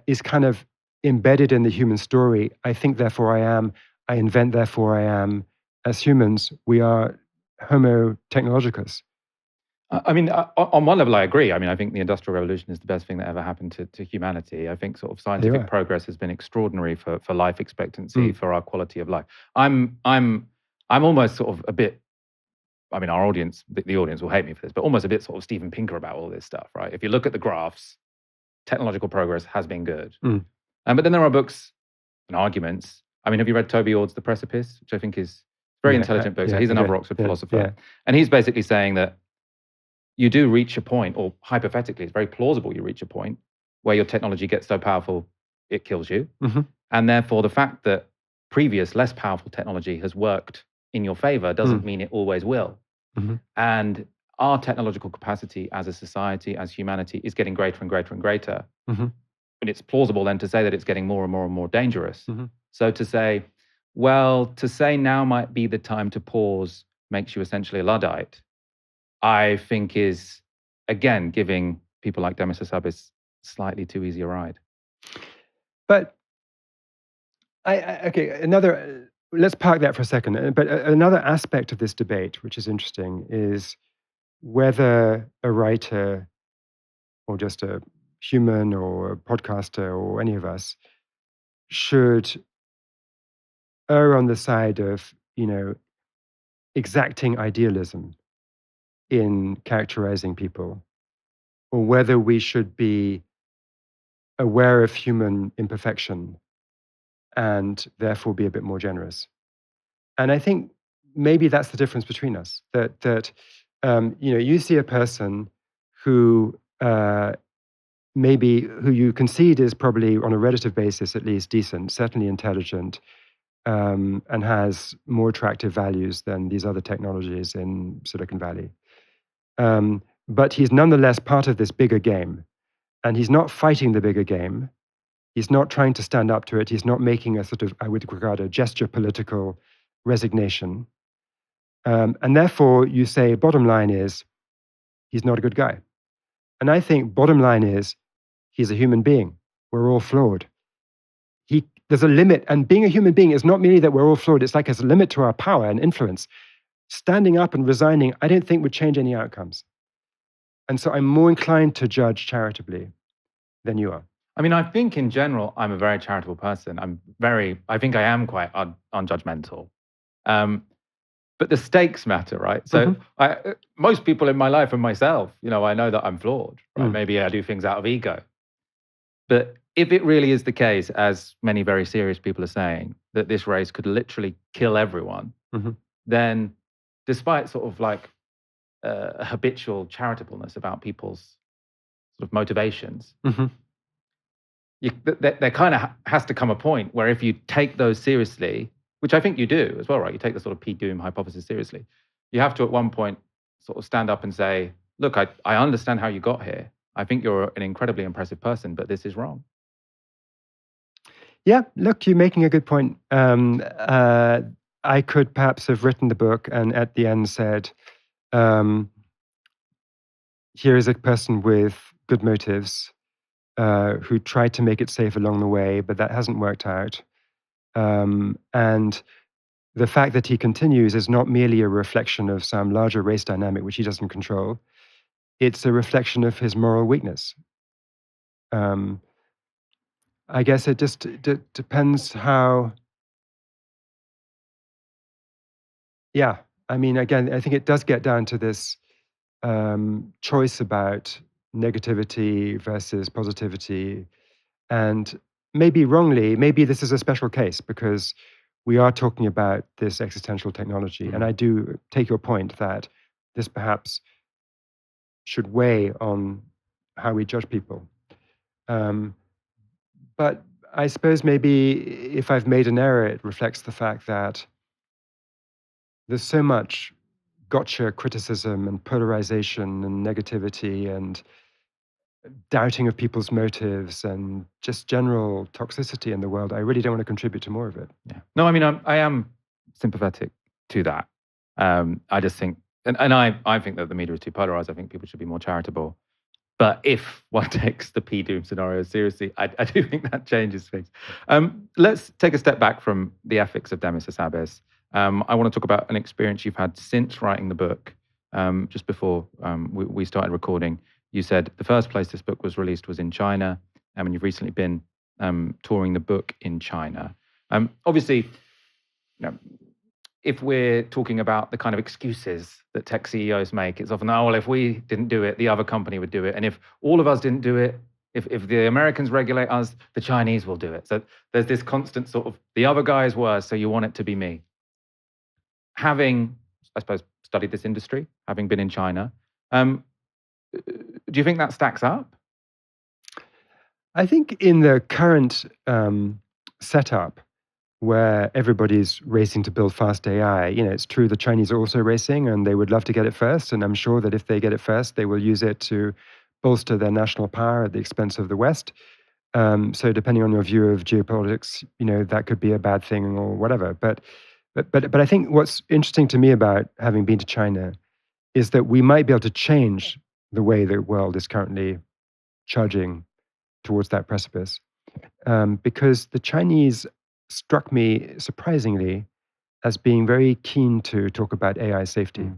is kind of embedded in the human story. I think, therefore I am. I invent, therefore I am. As humans, we are Homo technologicus. On one level, I agree. I think the Industrial Revolution is the best thing that ever happened to humanity. I think sort of scientific progress has been extraordinary for life expectancy, for our quality of life. I'm almost sort of a bit, our audience, the audience will hate me for this, but almost a bit sort of Steven Pinker about all this stuff, right? If you look at the graphs, technological progress has been good. But then there are books and arguments. Have you read Toby Ord's The Precipice, which I think is a very intelligent book? So he's another Oxford philosopher. Yeah. And he's basically saying that you do reach a point, or hypothetically, it's very plausible you reach a point where your technology gets so powerful, it kills you. And therefore, the fact that previous, less powerful technology has worked in your favor doesn't mean it always will. And our technological capacity as a society, as humanity, is getting greater and greater and greater. And it's plausible then to say that it's getting more and more and more dangerous. So to say now might be the time to pause makes you essentially a Luddite, I think is, again, giving people like Demis Hassabis slightly too easy a ride. But another let's park that for a second. But another aspect of this debate, which is interesting, is whether a writer or just a human or a podcaster or any of us should err on the side of, exacting idealism in characterizing people, or whether we should be aware of human imperfection and therefore be a bit more generous. And I think maybe that's the difference between us. That you see a person who who you concede is probably on a relative basis at least decent, certainly intelligent, and has more attractive values than these other technologies in Silicon Valley. But he's nonetheless part of this bigger game, and he's not fighting the bigger game. He's not trying to stand up to it. He's not making a sort of, I would regard, a gesture political resignation. And therefore, you say, bottom line is, he's not a good guy. And I think bottom line is, he's a human being. We're all flawed. There's a limit. And being a human being is not merely that we're all flawed. It's like there's a limit to our power and influence. Standing up and resigning, I don't think would change any outcomes. And so I'm more inclined to judge charitably than you are. I mean, I think in general, I'm a very charitable person. I think I am quite unjudgmental. But the stakes matter, right? So most people in my life and myself, I know that I'm flawed, right? Maybe I do things out of ego. But if it really is the case, as many very serious people are saying, that this race could literally kill everyone, then despite sort of like a habitual charitableness about people's sort of motivations, there kind of has to come a point where if you take those seriously, which I think you do as well, right? You take the sort of P-doom hypothesis seriously. You have to at one point sort of stand up and say, look, I understand how you got here. I think you're an incredibly impressive person, but this is wrong. Yeah, look, you're making a good point. I could perhaps have written the book and at the end said, here is a person with good motives who tried to make it safe along the way, but that hasn't worked out. And the fact that he continues is not merely a reflection of some larger race dynamic which he doesn't control. It's a reflection of his moral weakness. I guess it just depends how. Yeah, I mean, again, I think it does get down to this choice about negativity versus positivity. And maybe wrongly, maybe this is a special case because we are talking about this existential technology. And I do take your point that this perhaps should weigh on how we judge people. But I suppose maybe if I've made an error, it reflects the fact that there's so much gotcha criticism and polarization and negativity and doubting of people's motives and just general toxicity in the world. I really don't want to contribute to more of it. Yeah. No, I mean, I am sympathetic to that. I just think, and I think that the media is too polarized. I think people should be more charitable. But if one takes the P-doom scenario seriously, I do think that changes things. Let's take a step back from the ethics of Demis Hassabis. I want to talk about an experience you've had since writing the book. Just before we started recording, you said the first place this book was released was in China, and you've recently been touring the book in China. Obviously, if we're talking about the kind of excuses that tech CEOs make, it's often, oh, well, if we didn't do it, the other company would do it. And if all of us didn't do it, if the Americans regulate us, the Chinese will do it. So there's this constant sort of, the other guy is worse, so you want it to be me. Having, I suppose, studied this industry, having been in China, do you think that stacks up? I think in the current setup, where everybody's racing to build fast AI, it's true the Chinese are also racing and they would love to get it first. And I'm sure that if they get it first, they will use it to bolster their national power at the expense of the West. So depending on your view of geopolitics, that could be a bad thing or whatever. But I think what's interesting to me about having been to China is that we might be able to change the way the world is currently charging towards that precipice. Because the Chinese struck me surprisingly as being very keen to talk about AI safety.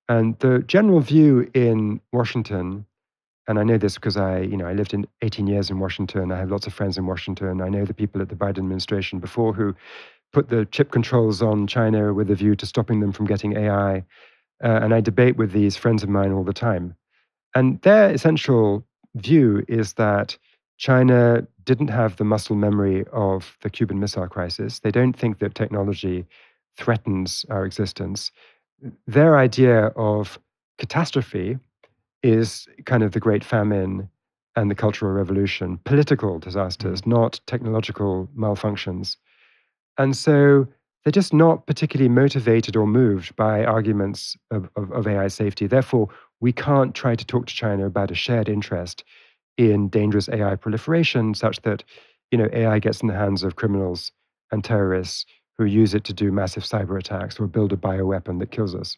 And the general view in Washington, and I know this because I lived in 18 years in Washington. I have lots of friends in Washington. I know the people at the Biden administration before who put the chip controls on China with a view to stopping them from getting AI. And I debate with these friends of mine all the time. And their essential view is that China didn't have the muscle memory of the Cuban Missile Crisis. They don't think that technology threatens our existence. Their idea of catastrophe is kind of the Great Famine and the Cultural Revolution, political disasters, not technological malfunctions. And so they're just not particularly motivated or moved by arguments of AI safety. Therefore, we can't try to talk to China about a shared interest in dangerous AI proliferation such that AI gets in the hands of criminals and terrorists who use it to do massive cyber attacks or build a bioweapon that kills us.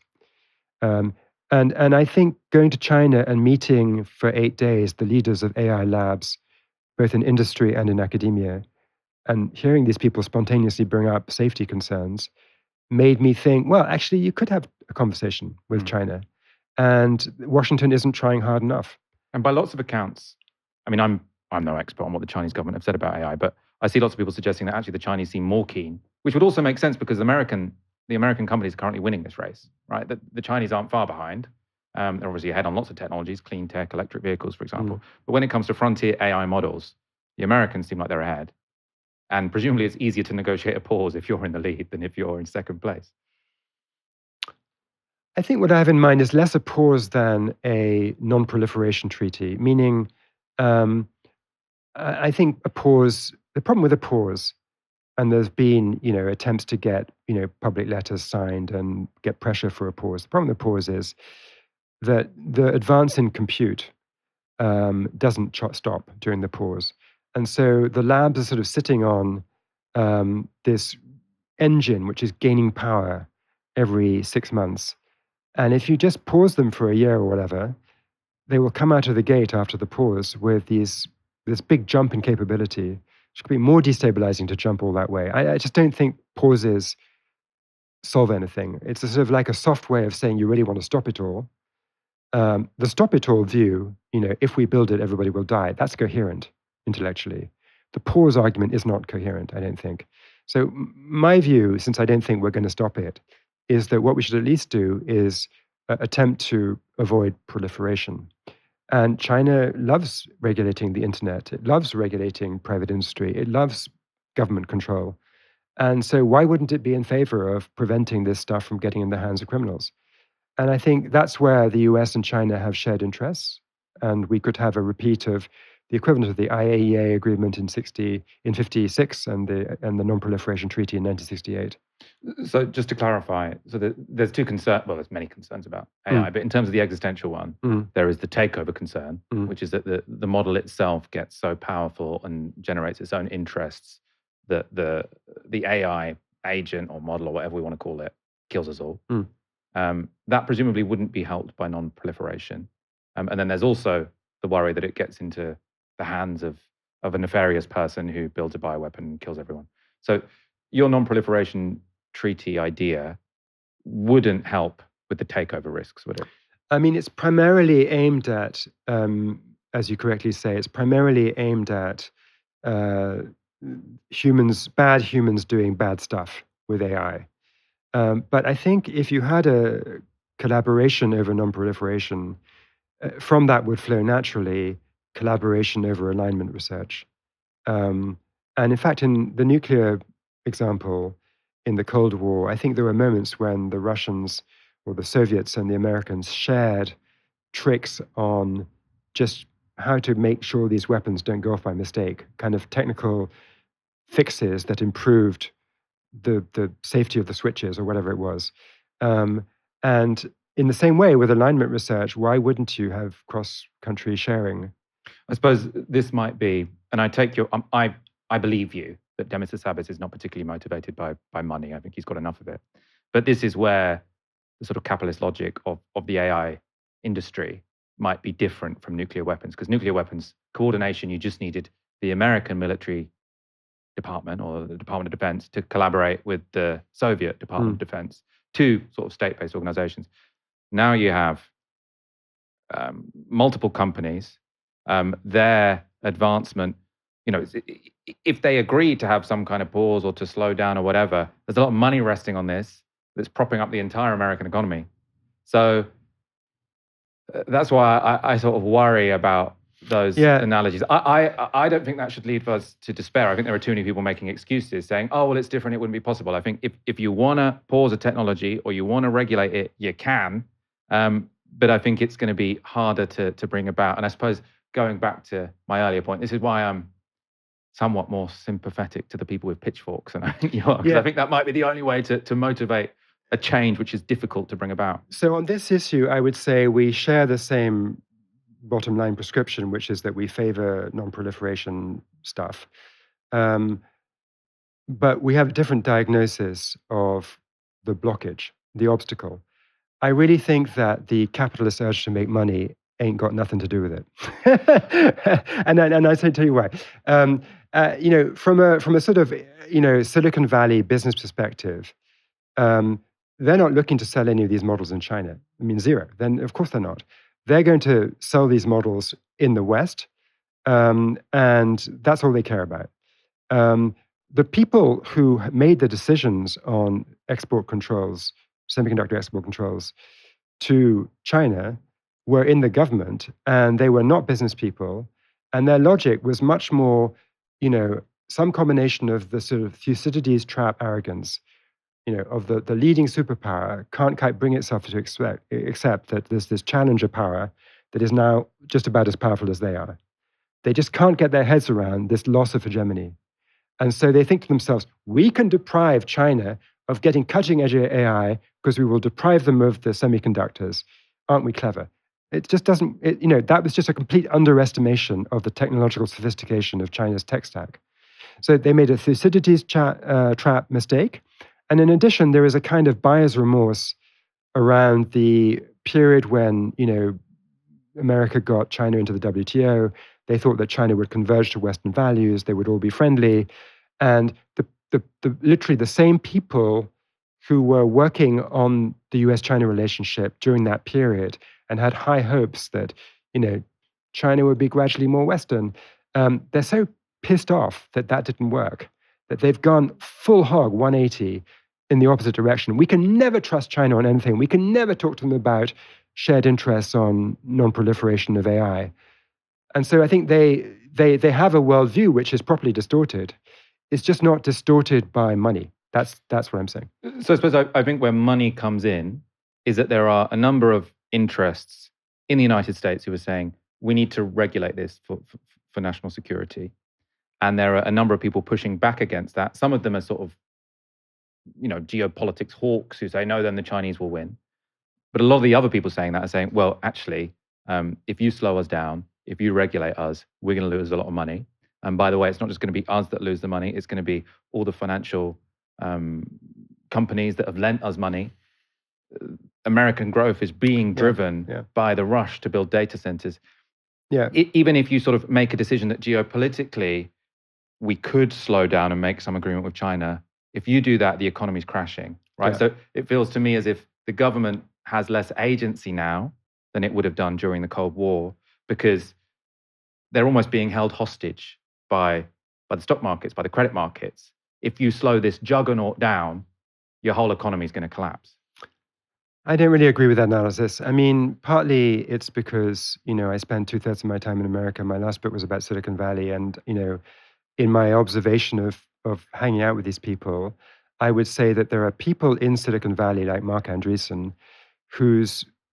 And I think going to China and meeting for 8 days the leaders of AI labs, both in industry and in academia, and hearing these people spontaneously bring up safety concerns made me think, well, actually, you could have a conversation with China. And Washington isn't trying hard enough. And by lots of accounts, I mean, I'm no expert on what the Chinese government have said about AI, but I see lots of people suggesting that actually the Chinese seem more keen, which would also make sense because the American companies are currently winning this race, right? The Chinese aren't far behind. They're obviously ahead on lots of technologies, clean tech, electric vehicles, for example. But when it comes to frontier AI models, the Americans seem like they're ahead. And presumably it's easier to negotiate a pause if you're in the lead than if you're in second place. I think what I have in mind is less a pause than a non-proliferation treaty, meaning I think a pause, the problem with a pause, and there's been attempts to get public letters signed and get pressure for a pause. The problem with a pause is that the advance in compute doesn't stop during the pause. And so the labs are sort of sitting on this engine, which is gaining power every 6 months. And if you just pause them for a year or whatever, they will come out of the gate after the pause with this big jump in capability, which could be more destabilizing to jump all that way. I just don't think pauses solve anything. It's a sort of like a soft way of saying you really want to stop it all. The stop it all view, if we build it, everybody will die. That's coherent intellectually. The pause argument is not coherent, I don't think. So my view, since I don't think we're going to stop it, is that what we should at least do is attempt to avoid proliferation. And China loves regulating the internet. It loves regulating private industry. It loves government control. And so why wouldn't it be in favor of preventing this stuff from getting in the hands of criminals? And I think that's where the US and China have shared interests. And we could have a repeat of the equivalent of the IAEA agreement in 56 and the Non-Proliferation Treaty in 1968. So just to clarify, there's two concerns, well, there's many concerns about AI, but in terms of the existential one, there is the takeover concern, which is that the model itself gets so powerful and generates its own interests that the AI agent or model or whatever we want to call it kills us all. That presumably wouldn't be helped by non-proliferation. And then there's also the worry that it gets into the hands of a nefarious person who builds a bioweapon and kills everyone. So your non-proliferation treaty idea wouldn't help with the takeover risks, would it? I mean, it's primarily aimed at, as you correctly say, it's primarily aimed at bad humans doing bad stuff with AI. But I think if you had a collaboration over non-proliferation, from that would flow naturally collaboration over alignment research. And in fact, in the nuclear example, in the Cold War, I think there were moments when the Russians or the Soviets and the Americans shared tricks on just how to make sure these weapons don't go off by mistake, kind of technical fixes that improved the safety of the switches or whatever it was. And in the same way with alignment research, why wouldn't you have cross-country sharing? I suppose this might be, and I take your, I believe you, that Demis Hassabis is not particularly motivated by money. I think he's got enough of it. But this is where the sort of capitalist logic of the AI industry might be different from nuclear weapons. Because nuclear weapons, coordination, you just needed the American military Department or the Department of Defense to collaborate with the Soviet Department of Defense, two sort of state-based organizations. Now you have multiple companies, their advancement, if they agree to have some kind of pause or to slow down or whatever, there's a lot of money resting on this that's propping up the entire American economy. So that's why I sort of worry about those analogies. I don't think that should lead us to despair. I think there are too many people making excuses saying, oh, well, it's different, it wouldn't be possible. I think if you want to pause a technology or you want to regulate it, you can. But I think it's going to be harder to bring about. And I suppose going back to my earlier point, this is why I'm somewhat more sympathetic to the people with pitchforks. And I think you are, because I think that might be the only way to motivate a change which is difficult to bring about. So on this issue, I would say we share the same bottom line prescription, which is that we favor non-proliferation stuff. But we have a different diagnosis of the blockage, the obstacle. I really think that the capitalist urge to make money ain't got nothing to do with it. and I say tell you why. From a sort of Silicon Valley business perspective, they're not looking to sell any of these models in China. I mean, zero. Then of course they're not. They're going to sell these models in the West, and that's all they care about. The people who made the decisions on export controls, semiconductor export controls to China were in the government, and they were not business people, and their logic was much more, some combination of the sort of Thucydides trap arrogance, of the leading superpower can't quite bring itself to accept that there's this challenger power that is now just about as powerful as they are. They just can't get their heads around this loss of hegemony. And so they think to themselves, we can deprive China of getting cutting-edge AI because we will deprive them of the semiconductors. Aren't we clever? It just doesn't, that was just a complete underestimation of the technological sophistication of China's tech stack. So they made a Thucydides trap mistake. And in addition, there is a kind of buyer's remorse around the period when, America got China into the WTO. They thought that China would converge to Western values. They would all be friendly. And literally the same people who were working on the US-China relationship during that period and had high hopes that, China would be gradually more Western, they're so pissed off that didn't work, that they've gone full hog 180 in the opposite direction. We can never trust China on anything. We can never talk to them about shared interests on non-proliferation of AI. And so I think they have a worldview which is properly distorted. It's just not distorted by money. That's what I'm saying. So I suppose I think where money comes in is that there are a number of interests in the United States who are saying, we need to regulate this for national security. And there are a number of people pushing back against that. Some of them are sort of, geopolitics hawks who say, no, then the Chinese will win. But a lot of the other people saying that are saying, well, actually, if you slow us down, if you regulate us, we're going to lose a lot of money. And by the way, it's not just going to be us that lose the money. It's going to be all the financial companies that have lent us money. American growth is being driven by the rush to build data centers. Yeah. Even if you sort of make a decision that geopolitically we could slow down and make some agreement with China, if you do that, the economy's crashing, right? Yeah. So it feels to me as if the government has less agency now than it would have done during the Cold War, because they're almost being held hostage by the stock markets, by the credit markets. If you slow this juggernaut down, your whole economy is going to collapse. I don't really agree with that analysis. I mean, partly it's because, I spent 2/3 of my time in America. My last book was about Silicon Valley. And, in my observation of hanging out with these people, I would say that there are people in Silicon Valley like Mark Andreessen,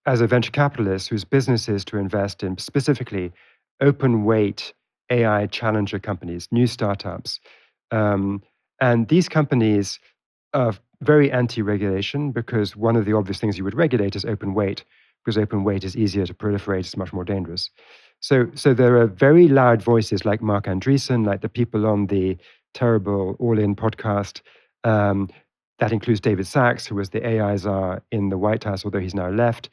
as a venture capitalist, whose business is to invest in specifically open weight AI challenger companies, new startups. And these companies are very anti-regulation, because one of the obvious things you would regulate is open weight, because open weight is easier to proliferate, it's much more dangerous. So there are very loud voices like Mark Andreessen, like the people on the terrible All In podcast. That includes David Sachs, who was the AI czar in the White House, although he's now left.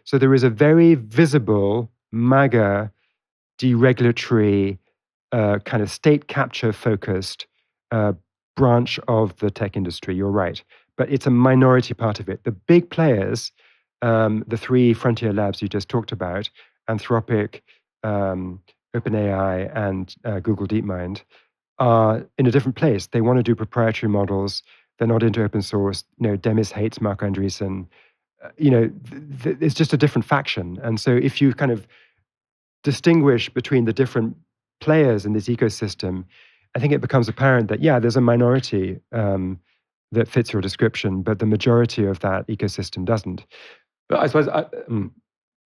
So there is a very visible MAGA, deregulatory, kind of state capture focused branch of the tech industry. You're right, but it's a minority part of it. The big players, the three frontier labs you just talked about, Anthropic, OpenAI, and Google DeepMind, are in a different place. They want to do proprietary models. They're not into open source. Demis hates Mark Andreessen. It's just a different faction. And so if you kind of distinguish between the different players in this ecosystem, I think it becomes apparent that, there's a minority that fits your description, but the majority of that ecosystem doesn't. But I suppose,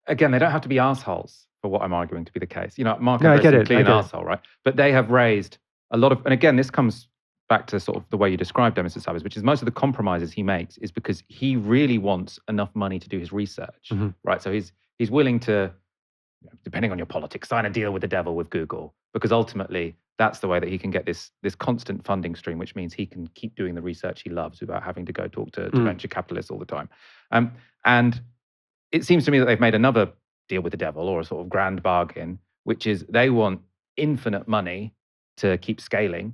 again, they don't have to be assholes for what I'm arguing to be the case. Mark I get Andreessen it. is clearly an asshole, right? But they have raised a lot of, and again, this comes back to sort of the way you described Demis Hassabis, which is most of the compromises he makes is because he really wants enough money to do his research, right? So he's willing to, depending on your politics, sign a deal with the devil with Google, because ultimately that's the way that he can get this constant funding stream, which means he can keep doing the research he loves without having to go talk to venture capitalists all the time. And it seems to me that they've made another deal with the devil, or a sort of grand bargain, which is they want infinite money to keep scaling.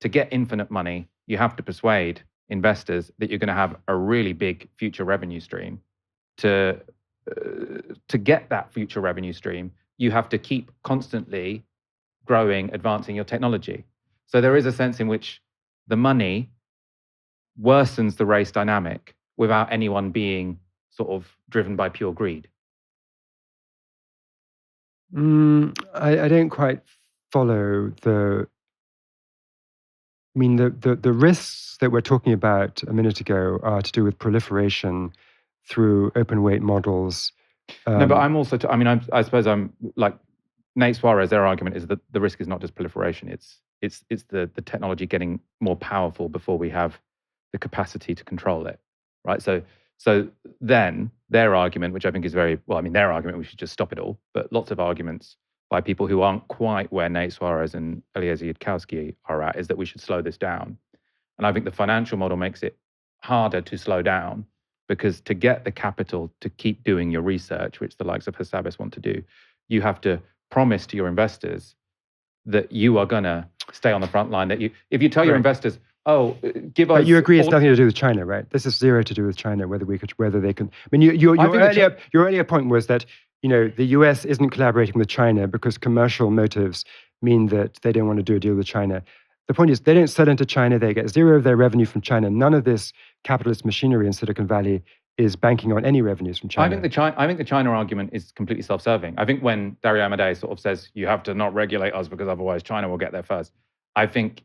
To get infinite money, you have to persuade investors that you're going to have a really big future revenue stream. To get that future revenue stream, you have to keep constantly growing, advancing your technology. So there is a sense in which the money worsens the race dynamic without anyone being sort of driven by pure greed. I don't quite follow the risks that we're talking about a minute ago are to do with proliferation through open weight models. No, but I'm also, I suppose I'm like Nate Suarez, their argument is that the risk is not just proliferation, it's the technology getting more powerful before we have the capacity to control it, right? So then their argument, which I think is their argument, we should just stop it all, but lots of arguments by people who aren't quite where Nate Suarez and Eliezer Yudkowsky are at, is that we should slow this down. And I think the financial model makes it harder to slow down, because to get the capital to keep doing your research, which the likes of Hassabis want to do, you have to promise to your investors that you are going to stay on the front line. If you tell your investors, give us. But you agree it's nothing to do with China, right? This is zero to do with China. Whether they can. I mean, your earlier point was that the US isn't collaborating with China because commercial motives mean that they don't want to do a deal with China. The point is they don't sell into China. They get zero of their revenue from China. None of this capitalist machinery in Silicon Valley is banking on any revenues from China. I think the China argument is completely self-serving. I think when Dario Amodei sort of says you have to not regulate us because otherwise China will get there first, I think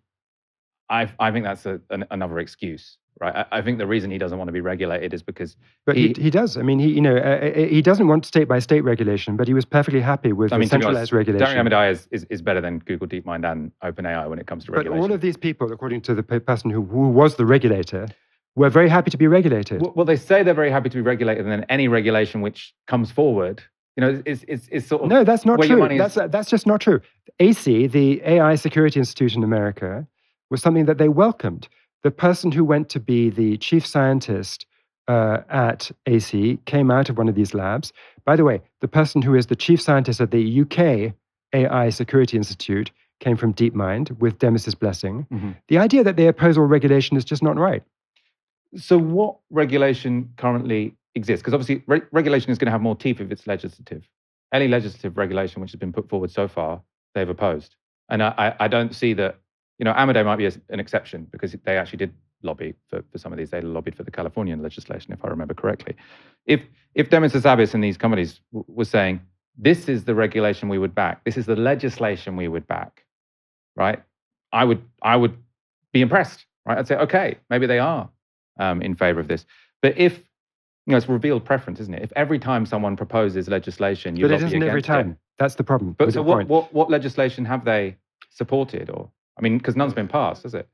that's another excuse, right? I think the reason he doesn't want to be regulated is because. But he does. I mean, he doesn't want state by state regulation, but he was perfectly happy with centralized regulation. Dario Amodei is better than Google DeepMind and OpenAI when it comes to regulation. But all of these people, according to the person who was the regulator, were very happy to be regulated. Well, they say they're very happy to be regulated, and then any regulation which comes forward, is sort of. No, that's not true. That's just not true. AC, the AI Security Institute in America, was something that they welcomed. The person who went to be the chief scientist at AC came out of one of these labs. By the way, the person who is the chief scientist at the UK AI Security Institute came from DeepMind with Demis's blessing. Mm-hmm. The idea that they oppose all regulation is just not right. So what regulation currently exists? Because obviously regulation is going to have more teeth if it's legislative. Any legislative regulation which has been put forward so far, they've opposed. And I don't see that. Amodei might be an exception because they actually did lobby for some of these. They lobbied for the Californian legislation, if I remember correctly. If Demis Hassabis and these companies were saying, this is the regulation we would back, this is the legislation we would back, right? I would be impressed, right? I'd say, okay, maybe they are in favor of this. But if, it's revealed preference, isn't it? If every time someone proposes legislation, you lobby against it. But it isn't every time. That's the problem. But so what legislation have they supported? Or because none's been passed, has it?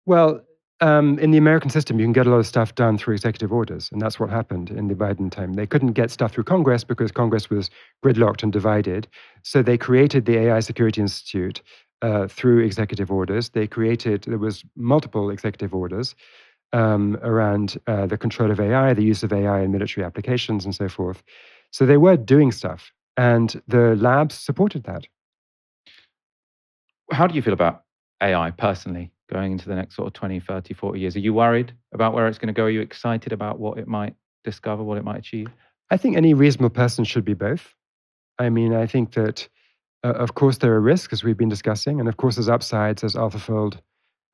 Well, in the American system, you can get a lot of stuff done through executive orders, and that's what happened in the Biden time. They couldn't get stuff through Congress because Congress was gridlocked and divided. So they created the AI Security Institute through executive orders. There was multiple executive orders around the control of AI, the use of AI in military applications, and so forth. So they were doing stuff, and the labs supported that. How do you feel about AI personally? going into the next sort of 20, 30, 40 years? Are you worried about where it's going to go? Are you excited about what it might discover, what it might achieve? I think any reasonable person should be both. I mean, I think that, of course, there are risks, as we've been discussing, and of course, there's upsides, as AlphaFold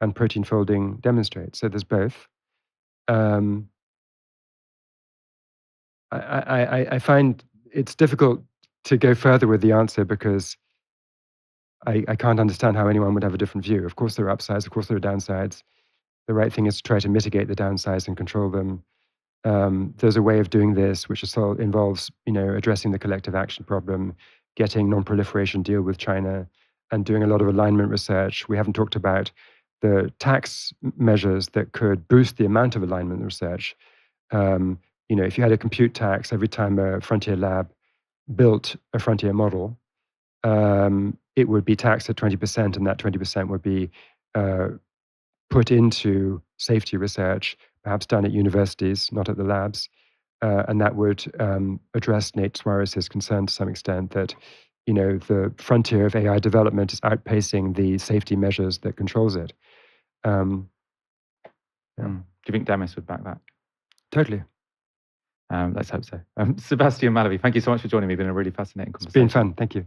and protein folding demonstrate. So there's both. Um, I find it's difficult to go further with the answer because I can't understand how anyone would have a different view. Of course, there are upsides. Of course, there are downsides. The right thing is to try to mitigate the downsides and control them. There's a way of doing this which involves, addressing the collective action problem, getting non-proliferation deal with China, and doing a lot of alignment research. We haven't talked about the tax measures that could boost the amount of alignment research. If you had a compute tax every time a frontier lab built a frontier model, it would be taxed at 20%, and that 20% would be put into safety research, perhaps done at universities, not at the labs. And that would address Nate Suarez's concern to some extent that, the frontier of AI development is outpacing the safety measures that controls it. Yeah. Do you think Demis would back that? Totally. Let's hope so. Sebastian Mallaby, thank you so much for joining me. It's been a really fascinating conversation. It's been fun. Thank you.